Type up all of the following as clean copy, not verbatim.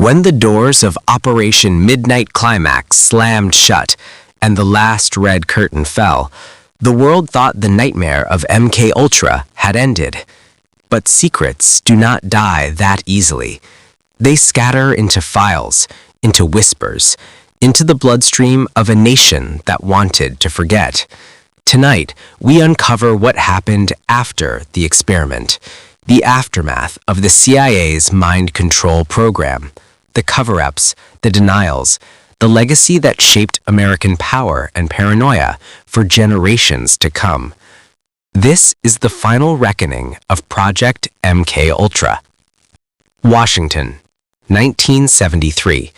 When the doors of Operation Midnight Climax slammed shut and the last red curtain fell, the world thought the nightmare of MK Ultra had ended. But secrets do not die that easily. They scatter into files, into whispers, into the bloodstream of a nation that wanted to forget. Tonight, we uncover what happened after the experiment, the aftermath of the CIA's mind control program, the cover-ups, the denials, the legacy that shaped American power and paranoia for generations to come. This is the final reckoning of Project MK Ultra. Washington, 1973.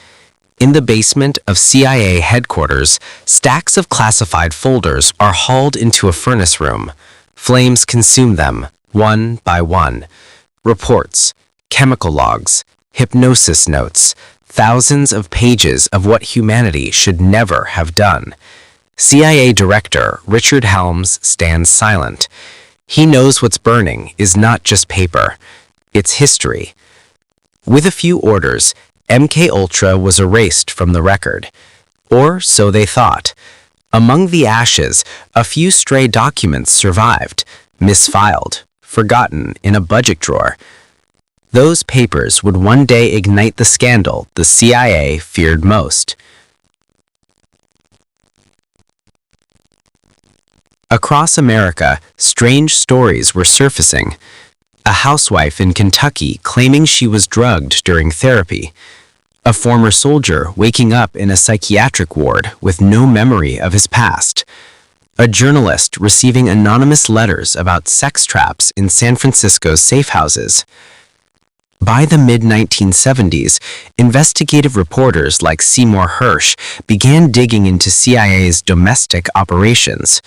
In the basement of CIA headquarters, stacks of classified folders are hauled into a furnace room. Flames consume them, one by one. Reports, chemical logs, hypnosis notes, thousands of pages of what humanity should never have done. CIA Director Richard Helms stands silent. He knows what's burning is not just paper, it's history. With a few orders, MK Ultra was erased from the record. Or so they thought. Among the ashes, a few stray documents survived, misfiled, forgotten in a budget drawer. Those papers would one day ignite the scandal the CIA feared most. Across America, strange stories were surfacing. A housewife in Kentucky claiming she was drugged during therapy. A former soldier waking up in a psychiatric ward with no memory of his past. A journalist receiving anonymous letters about sex traps in San Francisco's safe houses. By the mid-1970s, investigative reporters like Seymour Hersh began digging into CIA's domestic operations.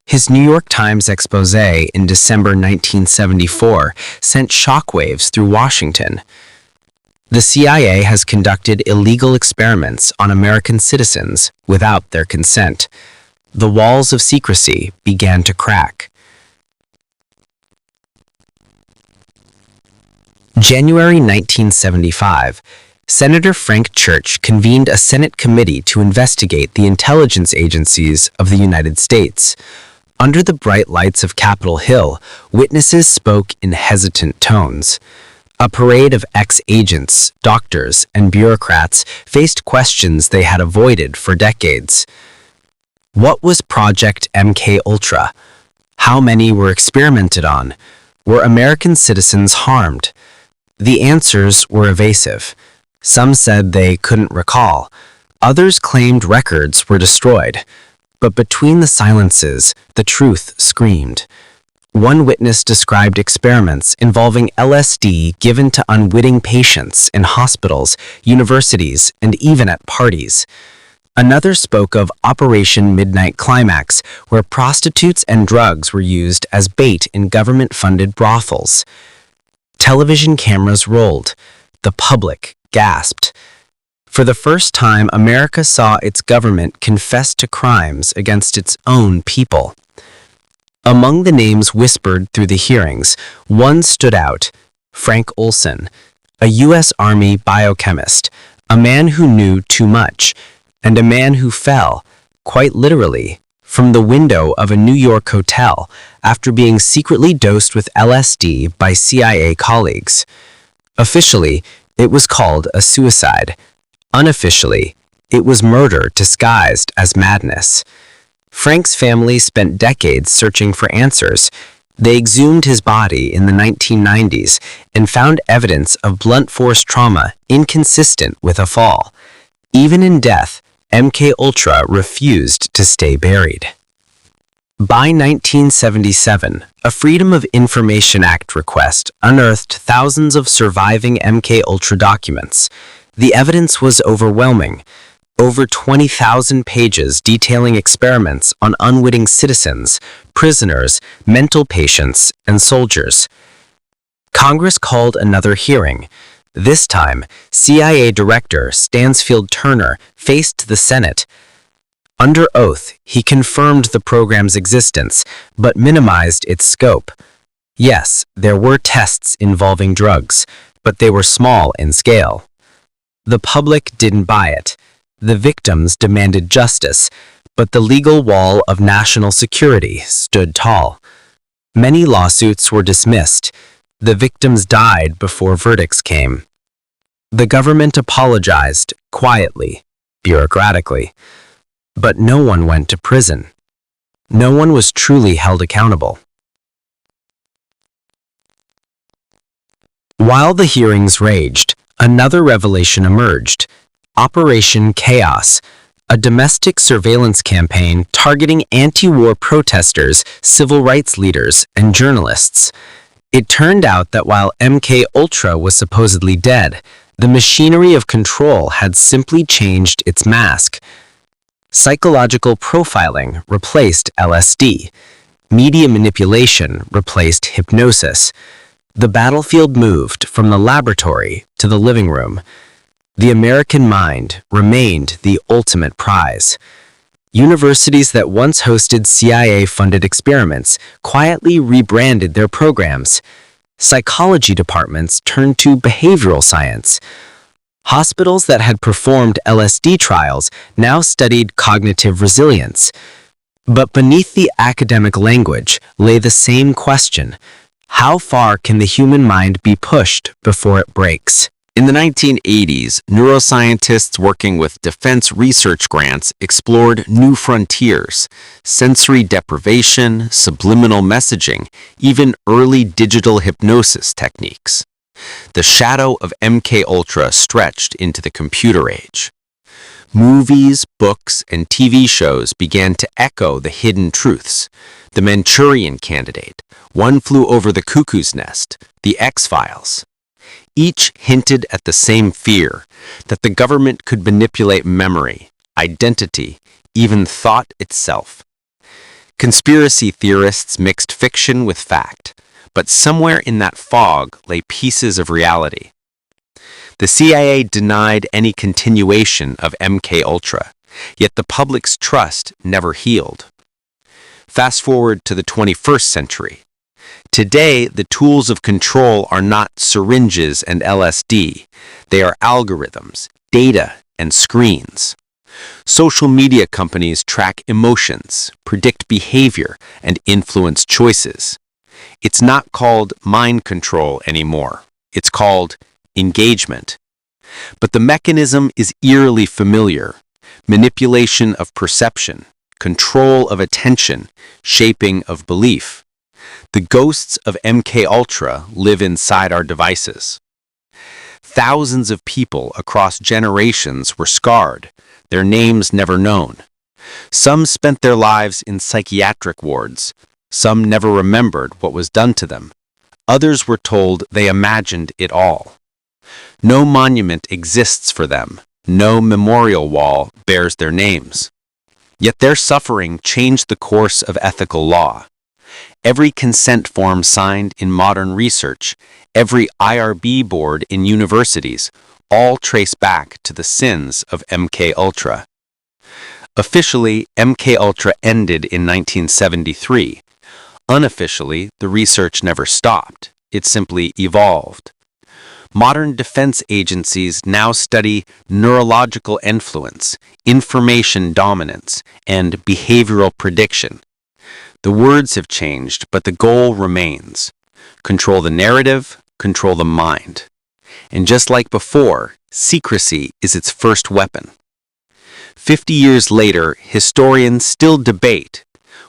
His New York Times expose in December 1974 sent shockwaves through Washington. The CIA has conducted illegal experiments on American citizens without their consent. The walls of secrecy began to crack. January 1975, Senator Frank Church convened a Senate committee to investigate the intelligence agencies of the United States. Under the bright lights of Capitol Hill, witnesses spoke in hesitant tones. A parade of ex-agents, doctors, and bureaucrats faced questions they had avoided for decades. What was Project MK Ultra? How many were experimented on? Were American citizens harmed? The answers were evasive. Some said they couldn't recall. Others claimed records were destroyed. But between the silences, the truth screamed. One witness described experiments involving LSD given to unwitting patients in hospitals, universities, and even at parties. Another spoke of Operation Midnight Climax, where prostitutes and drugs were used as bait in government-funded brothels. Television cameras rolled. The public gasped. For the first time, America saw its government confess to crimes against its own people. Among the names whispered through the hearings, one stood out, Frank Olson, a U.S. Army biochemist, a man who knew too much, and a man who fell, quite literally, from the window of a New York hotel after being secretly dosed with LSD by CIA colleagues. Officially, it was called a suicide. Unofficially, it was murder disguised as madness. Frank's family spent decades searching for answers. They exhumed his body in the 1990s and found evidence of blunt force trauma inconsistent with a fall. Even in death, MK Ultra refused to stay buried. By 1977, a Freedom of Information Act request unearthed thousands of surviving MK Ultra documents. The evidence was overwhelming. Over 20,000 pages detailing experiments on unwitting citizens, prisoners, mental patients, and soldiers. Congress called another hearing. This time, CIA Director Stansfield Turner faced the Senate. Under oath, he confirmed the program's existence, but minimized its scope. Yes, there were tests involving drugs, but they were small in scale. The public didn't buy it. The victims demanded justice, but the legal wall of national security stood tall. Many lawsuits were dismissed. The victims died before verdicts came. The government apologized, quietly, bureaucratically. But no one went to prison. No one was truly held accountable. While the hearings raged, another revelation emerged: Operation Chaos, a domestic surveillance campaign targeting anti-war protesters, civil rights leaders, and journalists. It turned out that while MK Ultra was supposedly dead, the machinery of control had simply changed its mask. Psychological profiling replaced LSD. Media manipulation replaced hypnosis. The battlefield moved from the laboratory to the living room. The American mind remained the ultimate prize. Universities that once hosted CIA-funded experiments quietly rebranded their programs. Psychology departments turned to behavioral science. Hospitals that had performed LSD trials now studied cognitive resilience. But beneath the academic language lay the same question: how far can the human mind be pushed before it breaks? In the 1980s, neuroscientists working with defense research grants explored new frontiers: sensory deprivation, subliminal messaging, even early digital hypnosis techniques. The shadow of MK Ultra stretched into the computer age. Movies, books, and TV shows began to echo the hidden truths: The Manchurian Candidate, One Flew Over the Cuckoo's Nest, The X-Files. Each hinted at the same fear: that the government could manipulate memory, identity, even thought itself. Conspiracy theorists mixed fiction with fact, but somewhere in that fog lay pieces of reality. The CIA denied any continuation of MK Ultra, yet the public's trust never healed. Fast forward to the 21st century. Today, the tools of control are not syringes and LSD. They are algorithms, data, and screens. Social media companies track emotions, predict behavior, and influence choices. It's not called mind control anymore. It's called engagement. But the mechanism is eerily familiar: manipulation of perception, control of attention, shaping of belief. The ghosts of MK Ultra live inside our devices. Thousands of people across generations were scarred, their names never known. Some spent their lives in psychiatric wards. Some never remembered what was done to them. Others were told they imagined it all. No monument exists for them. No memorial wall bears their names. Yet their suffering changed the course of ethical law. Every consent form signed in modern research, every IRB board in universities, all trace back to the sins of MK Ultra. Officially, MK Ultra ended in 1973. Unofficially, the research never stopped. It simply evolved. Modern defense agencies now study neurological influence, information dominance, and behavioral prediction. The words have changed, but the goal remains: control the narrative, control the mind. And just like before, secrecy is its first weapon. 50 years later, historians still debate: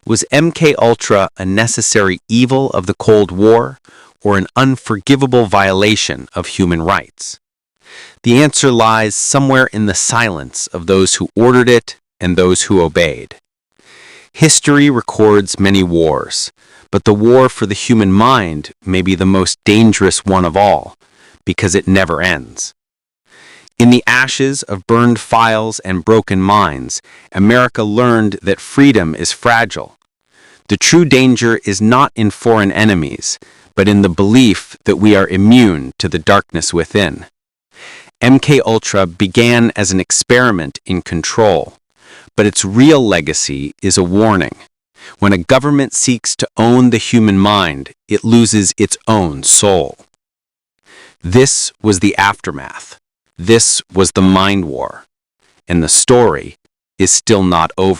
was MK Ultra a necessary evil of the Cold War, or an unforgivable violation of human rights? The answer lies somewhere in the silence of those who ordered it and those who obeyed. History records many wars, but the war for the human mind may be the most dangerous one of all, because it never ends. In the ashes of burned files and broken minds, America learned that freedom is fragile. The true danger is not in foreign enemies, but in the belief that we are immune to the darkness within. MK Ultra began as an experiment in control, but its real legacy is a warning. When a government seeks to own the human mind, it loses its own soul. This was the aftermath. This was the mind war, and the story is still not over.